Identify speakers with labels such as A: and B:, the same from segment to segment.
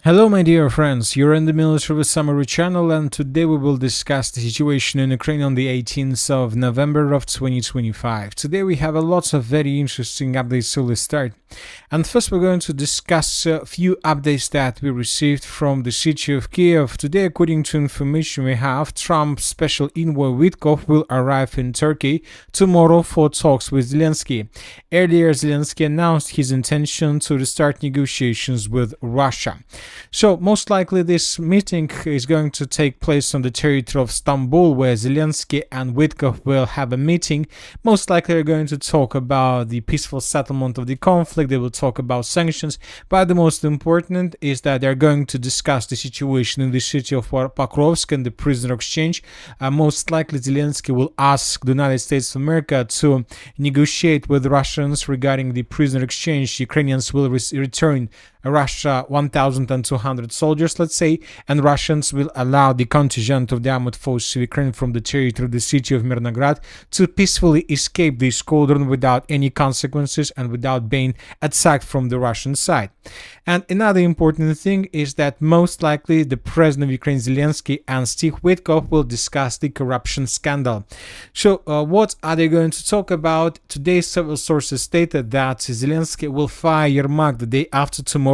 A: Hello my dear friends, you're in the Military Summary channel and today we will discuss the situation in Ukraine on the 18th of November of 2025. Today we have a lots of very interesting updates, so let's start. And first we're going to discuss a few updates that we received from the city of Kiev. Today, according to information we have, Trump's special envoy Witkoff will arrive in Turkey tomorrow for talks with Zelenskyy. Earlier, Zelenskyy announced his intention to restart negotiations with Russia. So most likely this meeting is going to take place on the territory of Istanbul, where Zelenskyy and Witkoff will have a meeting. Most likely they're going to talk about the peaceful settlement of the conflict. They will talk about sanctions, but the most important is that they're going to discuss the situation in the city of Pokrovsk and the prisoner exchange. Most likely Zelenskyy will ask the United States of America to negotiate with Russians regarding the prisoner exchange. Ukrainians will return Russia 1,200 soldiers, let's say, and Russians will allow the contingent of the armed forces of Ukraine from the territory of the city of Mirnograd to peacefully escape the squadron without any consequences and without being attacked from the Russian side. And another important thing is that most likely the president of Ukraine, Zelenskyy, and Steve Witkoff will discuss the corruption scandal. So what are they going to talk about? Today, several sources stated that Zelenskyy will fire Yermak the day after tomorrow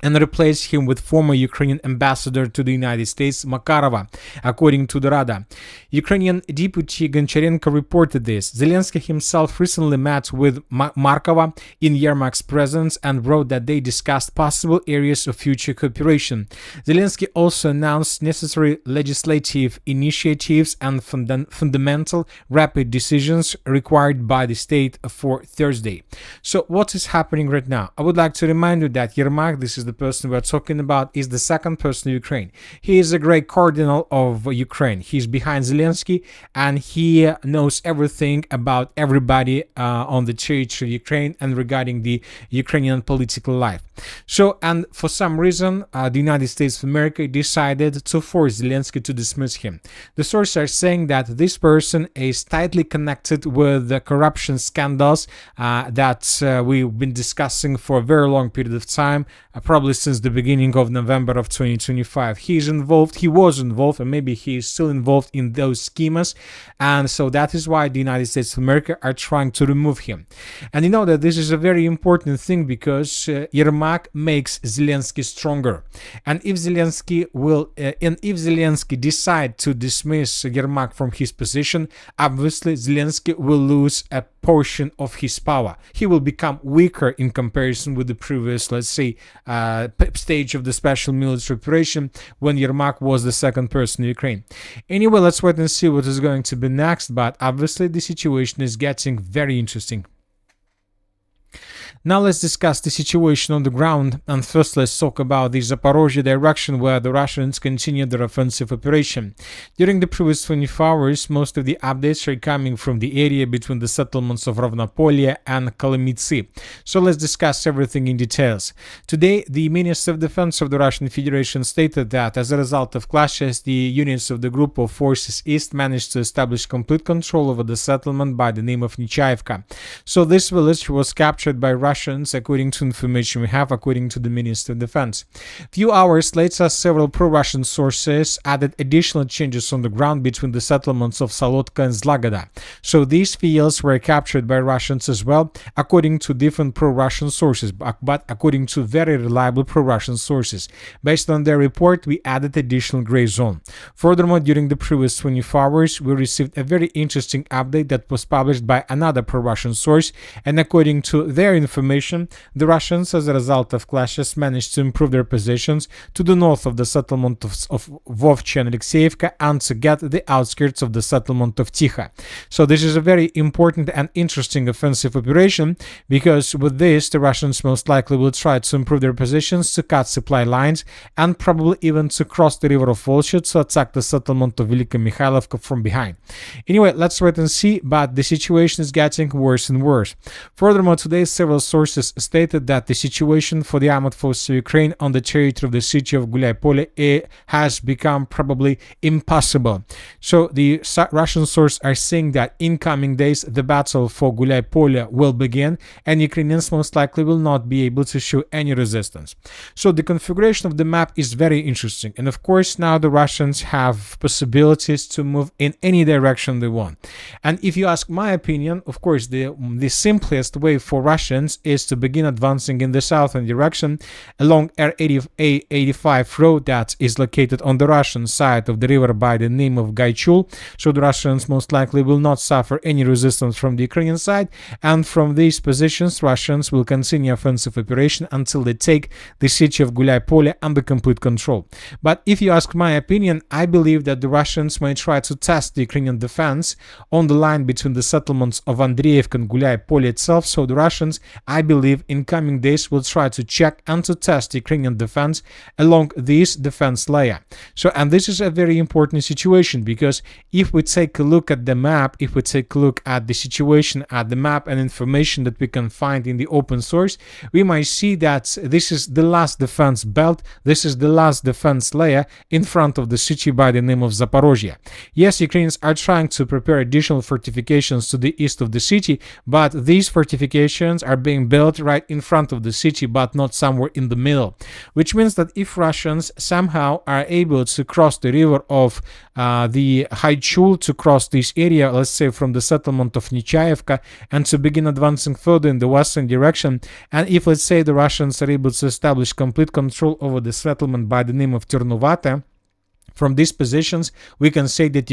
A: and replace him with former Ukrainian ambassador to the United States, Makarova, according to the Rada. Ukrainian deputy Goncharenko reported this. Zelenskyy himself recently met with Markova in Yermak's presence and wrote that they discussed possible areas of future cooperation. Zelenskyy also announced necessary legislative initiatives and fundamental rapid decisions required by the state for Thursday. So what is happening right now? I would like to remind you that Yermak, this is the person we are talking about, is the second person in Ukraine. He is a great cardinal of Ukraine. He's behind Zelenskyy and he knows everything about everybody on the territory of Ukraine and regarding the Ukrainian political life. So, and for some reason, the United States of America decided to force Zelenskyy to dismiss him. The sources are saying that this person is tightly connected with the corruption scandals that we've been discussing for a very long period of time, probably since the beginning of November of 2025. He was involved, and maybe he is still involved in those schemes, and so that is why the United States of America are trying to remove him. And you know that this is a very important thing because Yermak makes Zelenskyy stronger, and if Zelenskyy decide to dismiss Yermak from his position, obviously Zelenskyy will lose a portion of his power. He will become weaker in comparison with the previous, let's say, stage of the special military operation when Yermak was the second person in Ukraine. Anyway, let's wait and see what is going to be next, but obviously the situation is getting very interesting. Now let's discuss the situation on the ground, and first let's talk about the Zaporizhzhia direction where the Russians continue their offensive operation. During the previous 24 hours, most of the updates are coming from the area between the settlements of Rovnopolye and Kolomytsy. So let's discuss everything in details. Today, the Minister of Defense of the Russian Federation stated that as a result of clashes, the units of the Group of Forces East managed to establish complete control over the settlement by the name of Nichaevka. So this village was captured by Russians, according to information we have, according to the Minister of Defense. Few hours later, several pro-Russian sources added additional changes on the ground between the settlements of Salotka and Zlagoda. So these fields were captured by Russians as well, according to different pro-Russian sources, but according to very reliable pro-Russian sources. Based on their report, we added additional gray zone. Furthermore, during the previous 24 hours, we received a very interesting update that was published by another pro-Russian source, and according to their information, the Russians, as a result of clashes, managed to improve their positions to the north of the settlement of Vovchi and Alexeyevka and to get the outskirts of the settlement of Tikha. So this is a very important and interesting offensive operation because with this, the Russians most likely will try to improve their positions, to cut supply lines, and probably even to cross the river of Volsha to attack the settlement of Velika Mikhailovka from behind. Anyway, let's wait and see, but the situation is getting worse and worse. Furthermore, today several sources stated that the situation for the armed forces of Ukraine on the territory of the city of Guliai-Pole has become probably impossible. So the Russian sources are saying that in coming days the battle for Guliai-Pole will begin, and Ukrainians most likely will not be able to show any resistance. So the configuration of the map is very interesting, and of course now the Russians have possibilities to move in any direction they want. And if you ask my opinion, of course the simplest way for Russians is to begin advancing in the southern direction along R85 road that is located on the Russian side of the river by the name of Gaichul. So the Russians most likely will not suffer any resistance from the Ukrainian side, and from these positions Russians will continue offensive operation until they take the city of Guliai-Pole under complete control. But if you ask my opinion, I believe that the Russians may try to test the Ukrainian defense on the line between the settlements of Andreevka and Guliai-Pole itself. So the Russians, I believe, in coming days will try to check and to test the Ukrainian defense along this defense layer. So, and this is a very important situation, because if we take a look at the map, if we take a look at the situation at the map and information that we can find in the open source, we might see that this is the last defense belt, this is the last defense layer in front of the city by the name of Zaporizhzhia. Yes, Ukrainians are trying to prepare additional fortifications to the east of the city, but these fortifications are being built right in front of the city, but not somewhere in the middle, which means that if Russians somehow are able to cross the river of the Haichul, to cross this area, let's say from the settlement of Nichayevka, and to begin advancing further in the western direction, and if, let's say, the Russians are able to establish complete control over the settlement by the name of Ternuvata, from these positions, we can say that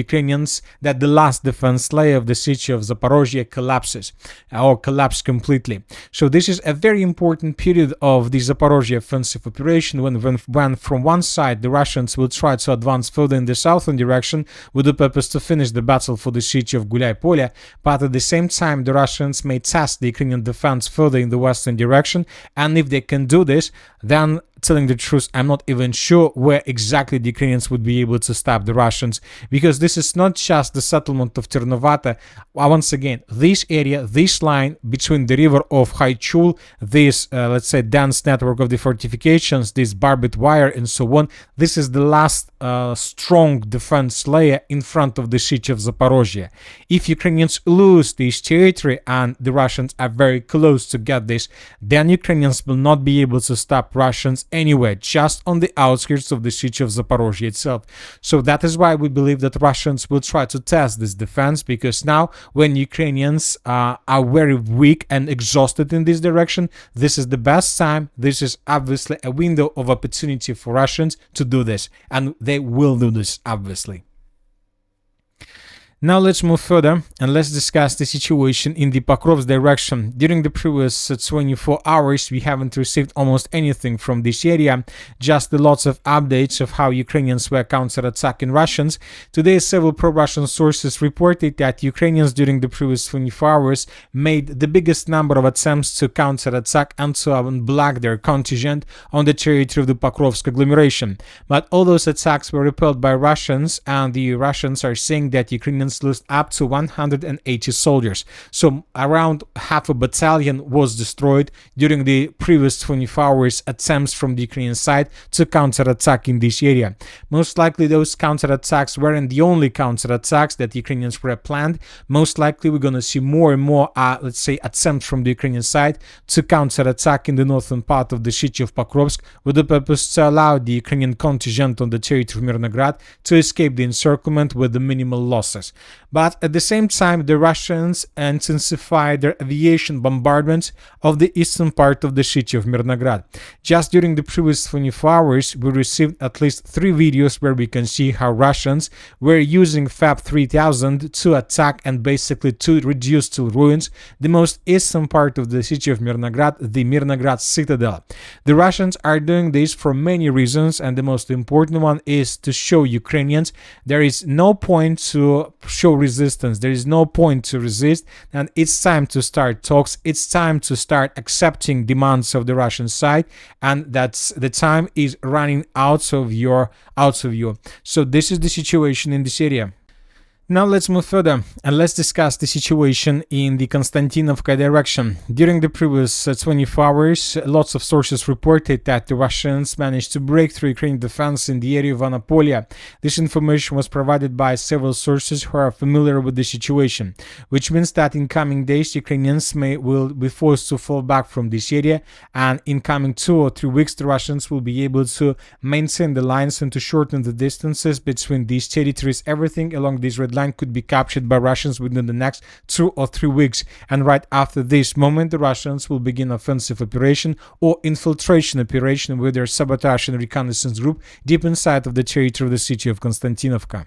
A: that the last defense layer of the city of Zaporizhzhia collapses, or collapsed completely. So this is a very important period of the Zaporizhzhia offensive operation, when from one side the Russians will try to advance further in the southern direction with the purpose to finish the battle for the city of Guliai-Pole, but at the same time the Russians may test the Ukrainian defense further in the western direction, and if they can do this, then, telling the truth, I'm not even sure where exactly the Ukrainians would be able to stop the Russians, because this is not just the settlement of Ternuvata. Once again, this area, this line between the river of Haichul, this, let's say, dense network of the fortifications, this barbed wire and so on, this is the last strong defense layer in front of the city of Zaporizhzhia. If Ukrainians lose this territory, and the Russians are very close to get this, then Ukrainians will not be able to stop Russians anywhere, just on the outskirts of the city of Zaporizhzhia itself. So that is why we believe that Russians will try to test this defense, because now when Ukrainians are very weak and exhausted in this direction, this is the best time, this is obviously a window of opportunity for Russians to do this, and they will do this, obviously. Now let's move further and let's discuss the situation in the Pokrovsk direction. During the previous 24 hours, we haven't received almost anything from this area, just lots of updates of how Ukrainians were counterattacking Russians. Today, several pro-Russian sources reported that Ukrainians during the previous 24 hours made the biggest number of attempts to counterattack and to unblock their contingent on the territory of the Pokrovsk agglomeration. But all those attacks were repelled by Russians, and the Russians are saying that Ukrainians lost up to 180 soldiers. So around half a battalion was destroyed during the previous 24 hours attempts from the Ukrainian side to counterattack in this area. Most likely those counterattacks weren't the only counterattacks that Ukrainians were planned. Most likely we're going to see more and more, let's say, attempts from the Ukrainian side to counterattack in the northern part of the city of Pokrovsk with the purpose to allow the Ukrainian contingent on the territory of Mirnograd to escape the encirclement with the minimal losses. But at the same time, the Russians intensified their aviation bombardments of the eastern part of the city of Mirnograd. Just during the previous 24 hours, we received at least 3 videos where we can see how Russians were using FAB 3000 to attack and basically to reduce to ruins the most eastern part of the city of Mirnograd, the Mirnograd citadel. The Russians are doing this for many reasons, and the most important one is to show Ukrainians there is no point to show resistance, there is no point to resist, and it's time to start talks, it's time to start accepting demands of the Russian side, and that's the time is running out of you. So this is the situation in this area. Now let's move further and let's discuss the situation in the Konstantinovka direction. During the previous 24 hours, lots of sources reported that the Russians managed to break through Ukrainian defense in the area of Anapolia. This information was provided by several sources who are familiar with the situation, which means that in coming days Ukrainians will be forced to fall back from this area, and in coming 2 or 3 weeks the Russians will be able to maintain the lines and to shorten the distances between these territories. Everything along this red line could be captured by Russians within the next 2 or 3 weeks, and right after this moment the Russians will begin offensive operation or infiltration operation with their sabotage and reconnaissance group deep inside of the territory of the city of Konstantinovka.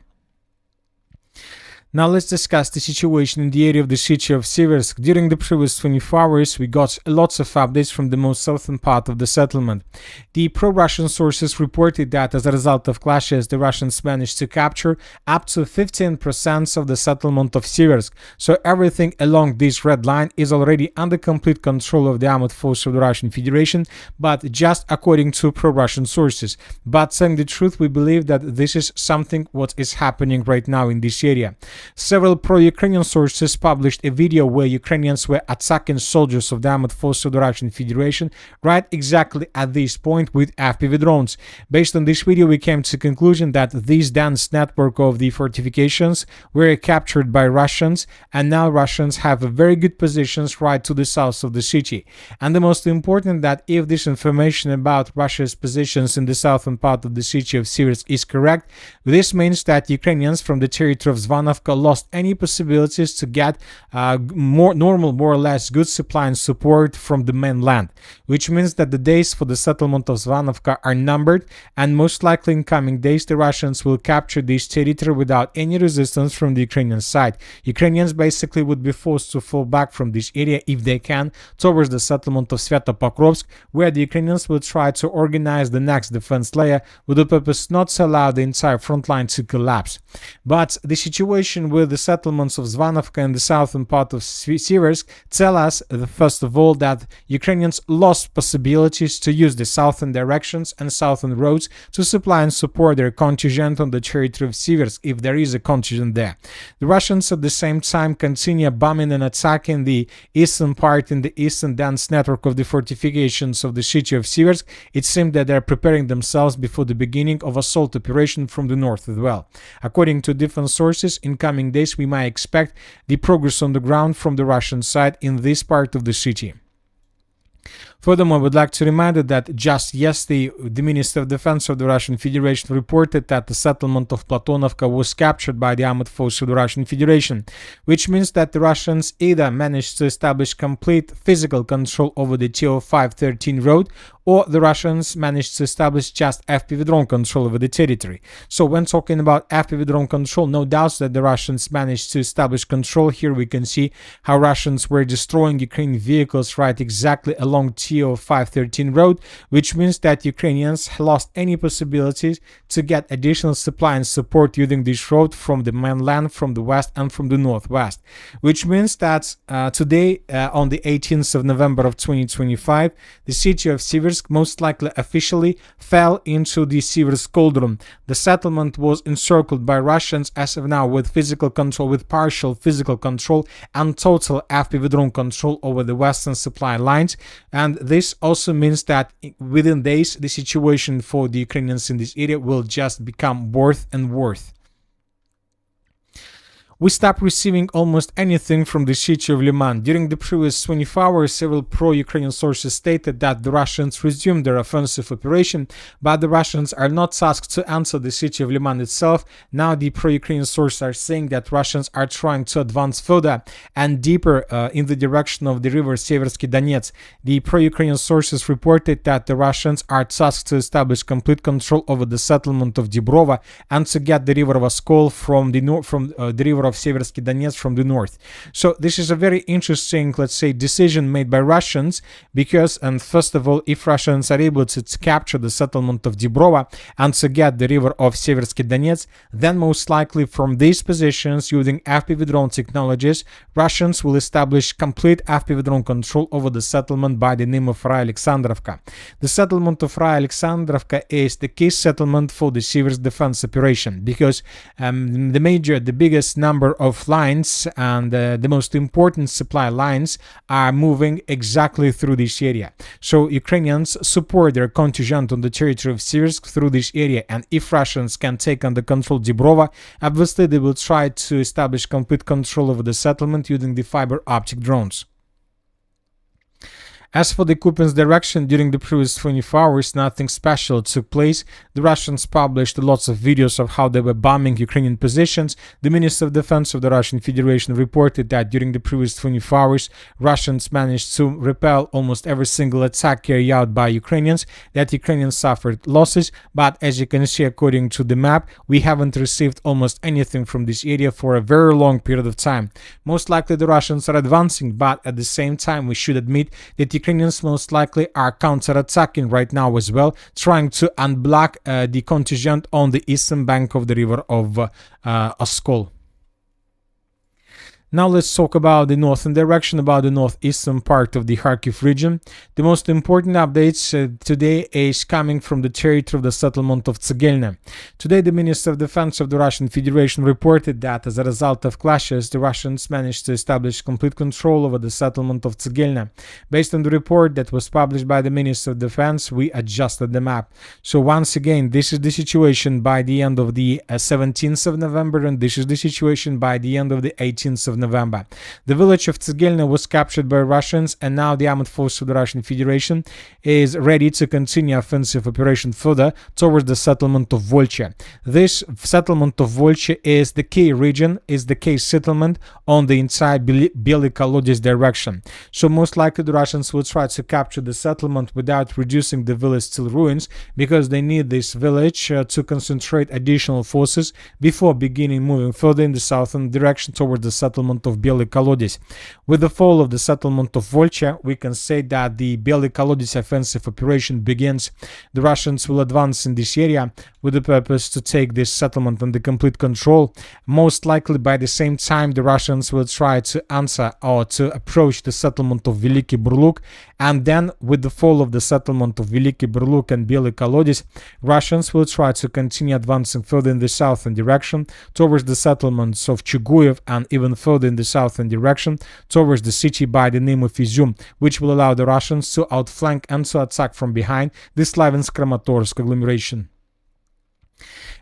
A: Now let's discuss the situation in the area of the city of Siversk. During the previous 24 hours, we got lots of updates from the most southern part of the settlement. The pro-Russian sources reported that as a result of clashes, the Russians managed to capture up to 15% of the settlement of Siversk. So everything along this red line is already under complete control of the armed force of the Russian Federation, but just according to pro-Russian sources. But saying the truth, we believe that this is something what is happening right now in this area. Several pro-Ukrainian sources published a video where Ukrainians were attacking soldiers of the armed forces of the Russian Federation right exactly at this point with FPV drones. Based on this video, we came to the conclusion that this dense network of the fortifications were captured by Russians, and now Russians have very good positions right to the south of the city. And the most important, that if this information about Russia's positions in the southern part of the city of Siversk is correct, this means that Ukrainians from the territory of Zvanovka lost any possibilities to get more or less good supply and support from the mainland, which means that the days for the settlement of Zvanovka are numbered, and most likely in coming days the Russians will capture this territory without any resistance from the Ukrainian side. Ukrainians basically would be forced to fall back from this area if they can towards the settlement of Svyatopokrovsk, where the Ukrainians will try to organize the next defense layer with the purpose not to allow the entire front line to collapse. But the situation with the settlements of Zvanovka and the southern part of Siversk tell us, first of all, that Ukrainians lost possibilities to use the southern directions and southern roads to supply and support their contingent on the territory of Siversk, if there is a contingent there. The Russians at the same time continue bombing and attacking the eastern part in the eastern dense network of the fortifications of the city of Siversk. It seems that they are preparing themselves before the beginning of assault operation from the north as well. According to different sources, in coming days we might expect the progress on the ground from the Russian side in this part of the city. Furthermore, I would like to remind you that just yesterday, the Minister of Defense of the Russian Federation reported that the settlement of Platonovka was captured by the armed forces of the Russian Federation, which means that the Russians either managed to establish complete physical control over the TO-513 road, or the Russians managed to establish just FPV drone control over the territory. So when talking about FPV drone control, no doubts that the Russians managed to establish control. Here we can see how Russians were destroying Ukrainian vehicles right exactly along TO-513 road, which means that Ukrainians lost any possibilities to get additional supply and support using this road from the mainland, from the west and from the northwest, which means that today, on the 18th of November of 2025, the city of Siversk most likely officially fell into the Siversk cauldron. The settlement was encircled by Russians as of now with physical control, with partial physical control and total FPV drone control over the western supply lines, and this also means that within days the situation for the Ukrainians in this area will just become worse and worse. We stopped receiving almost anything from the city of Liman. During the previous 24 hours, several pro-Ukrainian sources stated that the Russians resumed their offensive operation, but the Russians are not tasked to enter the city of Liman itself. Now the pro-Ukrainian sources are saying that Russians are trying to advance further and deeper in the direction of the river Seversky Donets. The pro-Ukrainian sources reported that the Russians are tasked to establish complete control over the settlement of Dibrova and to get the river Voskol from the river of Seversky Donetsk from the north. So this is a very interesting, let's say, decision made by Russians because, and first of all, if Russians are able to capture the settlement of Dibrova and to get the river of Seversky Donetsk, then most likely from these positions, using FPV drone technologies, Russians will establish complete FPV drone control over the settlement by the name of Raya Alexandrovka. The settlement of Raya Alexandrovka is the key settlement for the Seversk defense operation because the biggest number of lines and the most important supply lines are moving exactly through this area. So Ukrainians support their contingent on the territory of Seversk through this area, and if Russians can take under control Dibrova, obviously they will try to establish complete control over the settlement using the fiber optic drones. As for the Kupinsk direction, during the previous 24 hours, nothing special took place. The Russians published lots of videos of how they were bombing Ukrainian positions. The Minister of Defense of the Russian Federation reported that during the previous 24 hours, Russians managed to repel almost every single attack carried out by Ukrainians, that Ukrainians suffered losses, but as you can see according to the map, we haven't received almost anything from this area for a very long period of time. Most likely the Russians are advancing, but at the same time we should admit that Ukrainians most likely are counter-attacking right now as well, trying to unblock the contingent on the eastern bank of the river of Oskol. Now let's talk about the northern direction, about the northeastern part of the Kharkiv region. The most important updates today is coming from the territory of the settlement of Tsegelne. Today the Minister of Defense of the Russian Federation reported that as a result of clashes, the Russians managed to establish complete control over the settlement of Tsegelne. Based on the report that was published by the Minister of Defense, we adjusted the map. So once again, this is the situation by the end of the 17th of November, and this is the situation by the end of the 18th of November. The village of Tsegelne was captured by Russians, and now the armed force of the Russian Federation is ready to continue offensive operation further towards the settlement of Volcha. This settlement of Volcha is the key region, is the key settlement on the entire Belyi Kolodezh direction. So most likely the Russians will try to capture the settlement without reducing the village to ruins, because they need this village to concentrate additional forces before beginning moving further in the southern direction towards the settlement of Belyi Kolodezh. With the fall of the settlement of Volcha, we can say that the Belyi Kolodezh offensive operation begins. The Russians will advance in this area with the purpose to take this settlement under complete control. Most likely by the same time the Russians will try to answer or to approach the settlement of Veliki Burluk, and then with the fall of the settlement of Veliki Burluk and Belyi Kolodezh, Russians will try to continue advancing further in the southern direction towards the settlements of Chuguyev, and even further in the southern direction towards the city by the name of Izum, which will allow the Russians to outflank and to attack from behind the Slaviansk-Kramatorsk agglomeration.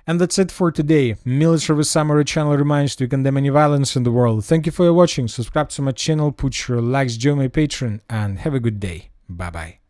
A: And that's it for today. Military Summary channel reminds you to condemn any violence in the world. Thank you for watching. Subscribe to my channel, put your likes, join my Patreon, and have a good day. Bye bye.